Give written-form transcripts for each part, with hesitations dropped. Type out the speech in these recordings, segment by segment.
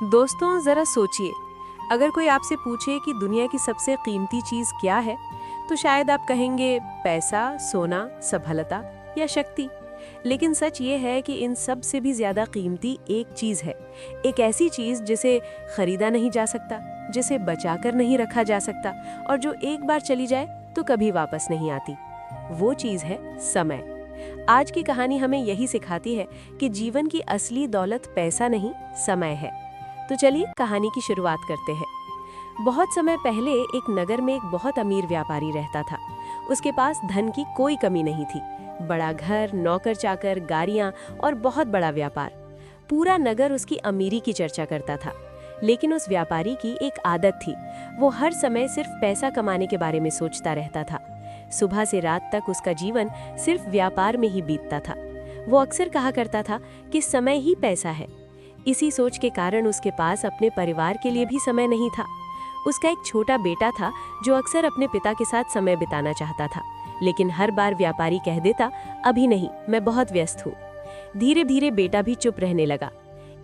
दोस्तों जरा सोचिए, अगर कोई आपसे पूछे कि दुनिया की सबसे कीमती चीज क्या है, तो शायद आप कहेंगे पैसा, सोना, सफलता या शक्ति। लेकिन सच ये है कि इन सब से भी ज्यादा कीमती एक चीज है। एक ऐसी चीज जिसे खरीदा नहीं जा सकता, जिसे बचाकर नहीं रखा जा सकता और जो एक बार चली जाए तो कभी वापस नहीं आती। वो चीज है समय। आज की कहानी हमें यही सिखाती है कि जीवन की असली दौलत पैसा नहीं, समय है। तो चलिए कहानी की शुरुआत करते हैं। बहुत समय पहले एक नगर में एक बहुत अमीर व्यापारी रहता था। उसके पास धन की कोई कमी नहीं थी। बड़ा घर, नौकर चाकर, गाड़ियां और बहुत बड़ा व्यापार। पूरा नगर उसकी अमीरी की चर्चा करता था। लेकिन उस व्यापारी की एक आदत थी। वो हर समय सिर्फ पैसा कमाने के बारे में सोचता रहता था। सुबह से रात तक उसका जीवन सिर्फ व्यापार में ही बीतता था। वो अक्सर कहा करता था कि समय ही पैसा है। इसी सोच के कारण उसके पास अपने परिवार के लिए भी समय नहीं था। उसका एक छोटा बेटा था जो अक्सर अपने पिता के साथ समय बिताना चाहता था, लेकिन हर बार व्यापारी कह देता, अभी नहीं, मैं बहुत व्यस्त हूँ। धीरे धीरे बेटा भी चुप रहने लगा।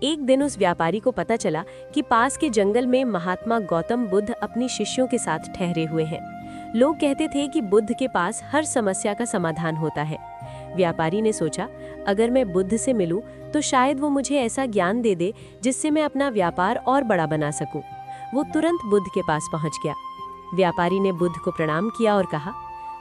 एक दिन उस व्यापारी को पता चला कि पास के जंगल में महात्मा गौतम बुद्ध अपनी शिष्यों के साथ ठहरे हुए हैं। लोग कहते थे कि बुद्ध के पास हर समस्या का समाधान होता है। व्यापारी ने सोचा, अगर मैं बुद्ध से मिलूं तो शायद वो मुझे ऐसा ज्ञान दे दे जिससे मैं अपना व्यापार और बड़ा बना सकूं। वो तुरंत बुद्ध के पास पहुंच गया। व्यापारी ने बुद्ध को प्रणाम किया और कहा,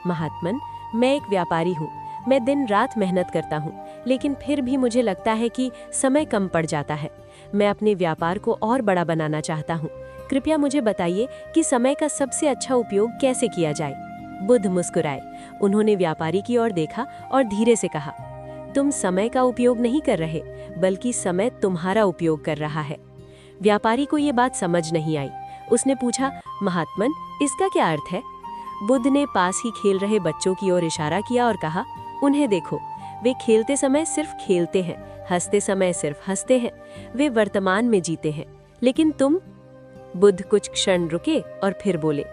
महात्मन, मैं एक व्यापारी हूँ। मैं दिन रात मेहनत करता हूँ, लेकिन फिर भी मुझे लगता है कि समय कम पड़ जाता है। मैं अपने व्यापार को और बड़ा बनाना चाहता हूँ। कृपया मुझे बताइए कि समय का सबसे अच्छा उपयोग कैसे किया जाए। बुद्ध मुस्कुराए। उन्होंने व्यापारी की ओर देखा और धीरे से कहा, तुम समय का उपयोग नहीं कर रहे, बल्कि समय तुम्हारा उपयोग कर रहा है। व्यापारी को ये बात समझ नहीं आई। उसने पूछा, महात्मन, इसका क्या अर्थ है? बुद्ध ने पास ही खेल रहे बच्चों की ओर इशारा किया और कहा, उन्हें देखो, वे खेलते समय सिर्फ खेलते हैं, हंसते समय सिर्फ हंसते हैं। वे वर्तमान में जीते हैं, लेकिन तुम? बुद्ध कुछ क्षण रुके और फिर बोले,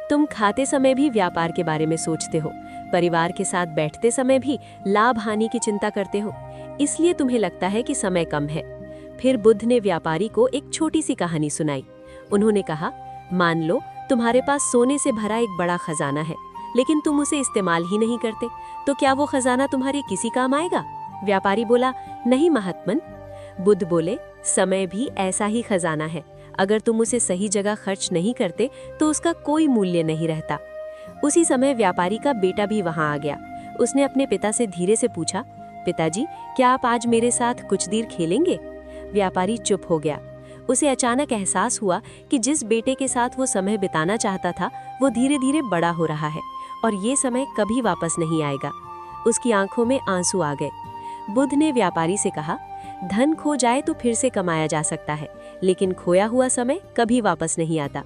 तुम खाते समय भी व्यापार के बारे में सोचते हो, परिवार के साथ बैठते समय भी लाभ हानि की चिंता करते हो, इसलिए तुम्हें लगता है कि समय कम है। फिर बुद्ध ने व्यापारी को एक छोटी सी कहानी सुनाई। उन्होंने कहा, मान लो तुम्हारे पास सोने से भरा एक बड़ा खजाना है, लेकिन तुम उसे इस्तेमाल ही नहीं करते, तो क्या वो खजाना तुम्हारे किसी काम आएगा? व्यापारी बोला, नहीं महात्मन। बुद्ध बोले, समय भी ऐसा ही खजाना है। अगर तुम उसे सही जगह खर्च नहीं करते तो उसका कोई मूल्य नहीं रहता। उसी समय व्यापारी का बेटा भी वहां आ गया। उसने अपने पिता से धीरे से पूछा, पिताजी, क्या आप आज मेरे साथ कुछ देर खेलेंगे? व्यापारी चुप हो गया। उसे अचानक एहसास हुआ कि जिस बेटे के साथ वो समय बिताना चाहता था, वो धीरे धीरे बड़ा हो रहा है और ये समय कभी वापस नहीं आएगा। उसकी आंखों में आंसू आ गए। बुद्ध ने व्यापारी से कहा, धन खो जाए तो फिर से कमाया जा सकता है, लेकिन खोया हुआ समय कभी वापस नहीं आता।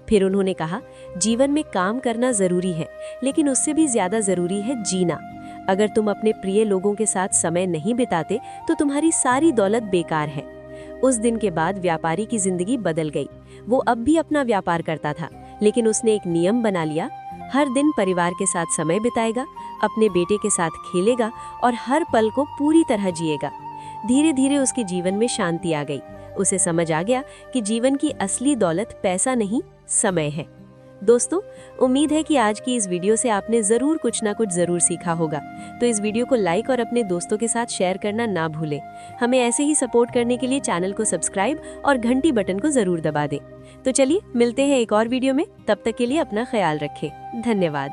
फिर उन्होंने कहा, जीवन में काम करना जरूरी है, लेकिन उससे भी ज्यादा जरूरी है जीना। अगर तुम अपने प्रिय लोगों के साथ समय नहीं बिताते तो तुम्हारी सारी दौलत बेकार है। उस दिन के बाद व्यापारी की जिंदगी बदल गई। वो अब भी अपना व्यापार करता था, लेकिन उसने एक नियम बना लिया, हर दिन परिवार के साथ समय बिताएगा, अपने बेटे के साथ खेलेगा और हर पल को पूरी तरह जिएगा। धीरे धीरे उसके जीवन में शांति आ गई। उसे समझ आ गया कि जीवन की असली दौलत पैसा नहीं, समय है। दोस्तों, उम्मीद है कि आज की इस वीडियो से आपने जरूर कुछ ना कुछ जरूर सीखा होगा। तो इस वीडियो को लाइक और अपने दोस्तों के साथ शेयर करना ना भूलें। हमें ऐसे ही सपोर्ट करने के लिए चैनल को सब्सक्राइब और घंटी बटन को जरूर दबा दें। तो चलिए मिलते हैं एक और वीडियो में। तब तक के लिए अपना ख्याल रखें। धन्यवाद।